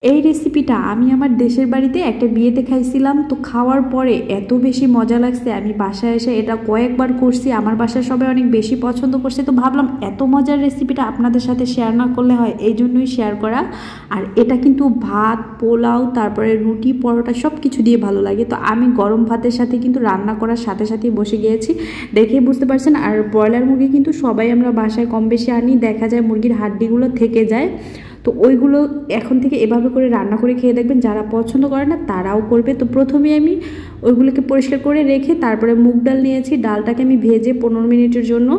এই রেসিপিটা আমি আমার দেশের বাড়িতে একটা বিয়েতে খাইছিলাম। তো খাওয়ার পরে এত বেশি মজা লাগছে, আমি বাসায় এসে এটা কয়েকবার করছি। আমার বাসায় সবাই অনেক বেশি পছন্দ করছে। তো ভাবলাম এত মজার রেসিপিটা আপনাদের সাথে শেয়ার না করলে হয়, এই জন্যই শেয়ার করা। আর এটা কিন্তু ভাত, পোলাও, তারপরে রুটি, পরোটা সব কিছু দিয়ে ভালো লাগে। তো আমি গরম ভাতের সাথে কিন্তু রান্না করার সাথে সাথেই বসে গিয়েছি, দেখে বুঝতে পারছেন। আর ব্রয়লার মুরগি কিন্তু সবাই আমরা বাসায় কম বেশি আনি, দেখা যায় মুরগির হাড্ডিগুলো থেকে যায়। তো ওইগুলো এখন থেকে এভাবে করে রান্না করে খেয়ে দেখবেন, যারা পছন্দ করে না তারাও করবে। তো প্রথমে আমি ওইগুলোকে পরিষ্কার করে রেখে তারপরে মুগ ডাল নিয়েছি। ডালটাকে আমি ভেজে 15 মিনিটের জন্য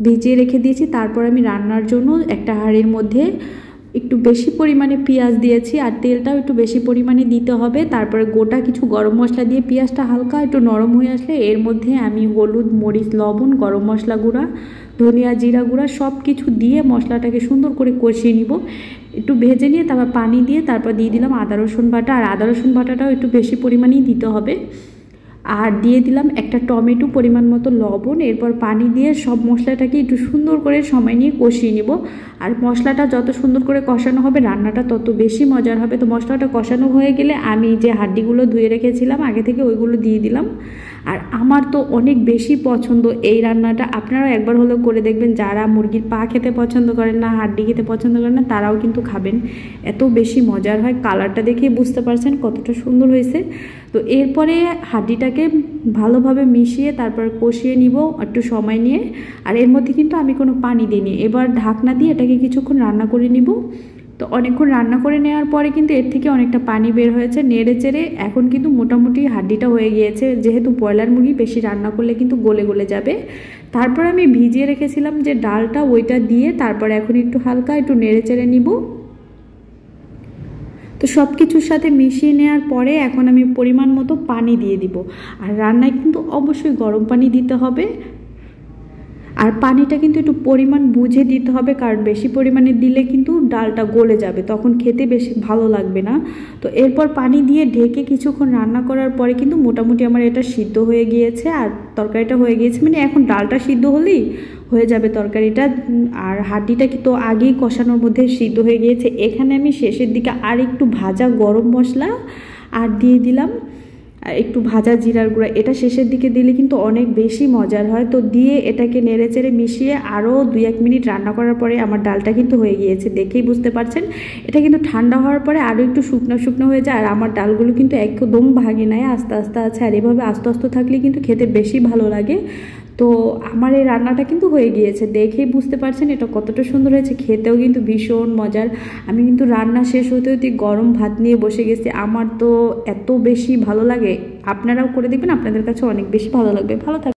ভিজিয়ে রেখে দিয়েছি। তারপর আমি রান্নার জন্য একটা হাঁড়ির মধ্যে একটু বেশি পরিমাণে পেঁয়াজ দিয়েছি, আর তেলটাও একটু বেশি পরিমাণে দিতে হবে। তারপরে গোটা কিছু গরম মশলা দিয়ে পেঁয়াজটা হালকা একটু নরম হয়ে আসলে এর মধ্যে আমি হলুদ, মরিচ, লবণ, গরম মশলা গুঁড়া, ধনিয়া, জিরা গুঁড়া সব কিছু দিয়ে মশলাটাকে সুন্দর করে কষিয়ে নিব। একটু ভেজে নিয়ে তারপর পানি দিয়ে তারপর দিয়ে দিলাম আদা রসুন বাটা। আর আদা রসুন বাটাটাও একটু বেশি পরিমাণেই দিতে হবে। আর দিয়ে দিলাম একটা টমেটো, পরিমাণ মতো লবণ। এরপর পানি দিয়ে সব মশলাটাকে একটু সুন্দর করে সময় নিয়ে কষিয়ে নিব। আর মশলাটা যত সুন্দর করে কষানো হবে রান্নাটা তত বেশি মজার হবে। তো মশলাটা কষানো হয়ে গেলে আমি যে হাড্ডিগুলো ধুয়ে রেখেছিলাম আগে থেকে ওইগুলো দিয়ে দিলাম। আর আমার তো অনেক বেশি পছন্দ এই রান্নাটা, আপনারাও একবার হলেও করে দেখবেন। যারা মুরগির পা খেতে পছন্দ করেন না, হাড্ডি খেতে পছন্দ করেন না, তারাও কিন্তু খাবেন, এত বেশি মজার হয়। কালারটা দেখেই বুঝতে পারছেন কতটা সুন্দর হয়েছে। তো এরপরে হাড্ডিটাকে ভালোভাবে মিশিয়ে তারপর কষিয়ে নিব একটু সময় নিয়ে। আর এর মধ্যে কিন্তু আমি কোনো পানি দিইনি। এবার ঢাকনা দিয়ে এটাকে কিছুক্ষণ রান্না করে নিব। তো অনেকক্ষণ রান্না করে নেওয়ার পরে কিন্তু এর থেকে অনেকটা পানি বের হয়েছে, নেড়ে চেড়ে এখন কিন্তু মোটামুটি হাড্ডিটা হয়ে গিয়েছে। যেহেতু ব্রয়লার মুরগি বেশি রান্না করলে কিন্তু গলে গলে যাবে। তারপর আমি ভিজিয়ে রেখেছিলাম যে ডালটা, ওইটা দিয়ে তারপর এখন একটু হালকা একটু নেড়ে চেড়ে নিব। তো সব কিছুর সাথে মিশিয়ে নেওয়ার পরে এখন আমি পরিমাণ মতো পানি দিয়ে দিব। আর রান্নায় কিন্তু অবশ্যই গরম পানি দিতে হবে। আর পানিটা কিন্তু একটু পরিমাণ বুঝে দিতে হবে, কারণ বেশি পরিমাণে দিলে কিন্তু ডালটা গলে যাবে, তখন খেতে বেশি ভালো লাগবে না। তো এরপর পানি দিয়ে ঢেকে কিছুক্ষণ রান্না করার পরে কিন্তু মোটামুটি আমার এটা সিদ্ধ হয়ে গিয়েছে। আর তরকারিটা হয়ে গিয়েছে, মানে এখন ডালটা সিদ্ধ হলেই হয়ে যাবে তরকারিটা। আর হাড্ডিটা কিন্তু আগেই কষানোর মধ্যে সিদ্ধ হয়ে গিয়েছে। এখানে আমি শেষের দিকে আর একটু ভাজা গরম মশলা আর দিয়ে দিলাম একটু ভাজা জিরার গুঁড়া। এটা শেষের দিকে দিলে কিন্তু অনেক বেশি মজার হয়। তো দিয়ে এটাকে নেড়ে চেড়ে মিশিয়ে আরও 2-1 মিনিট রান্না করার পরে আমার ডালটা কিন্তু হয়ে গিয়েছে, দেখেই বুঝতে পারছেন। এটা কিন্তু ঠান্ডা হওয়ার পরে আরও একটু শুকনো শুকনো হয়ে যায়। আর আমার ডালগুলো কিন্তু একদম ভাগে নাই, আস্তে আস্তে আছে। আর এভাবে আস্তে আস্তে থাকলে কিন্তু খেতে বেশি ভালো লাগে। তো আমার এই রান্নাটা কিন্তু হয়ে গিয়েছে, দেখেই বুঝতে পারছেন এটা কতটা সুন্দর হয়েছে। খেতেও কিন্তু ভীষণ মজার। আমি কিন্তু রান্না শেষ হতে হতে গরম ভাত নিয়ে বসে গেছি। আমার তো এত বেশি ভালো লাগে, আপনারাও করে দেখবেন, আপনাদের কাছে অনেক বেশি ভালো লাগবে। ভালো থাকবেন।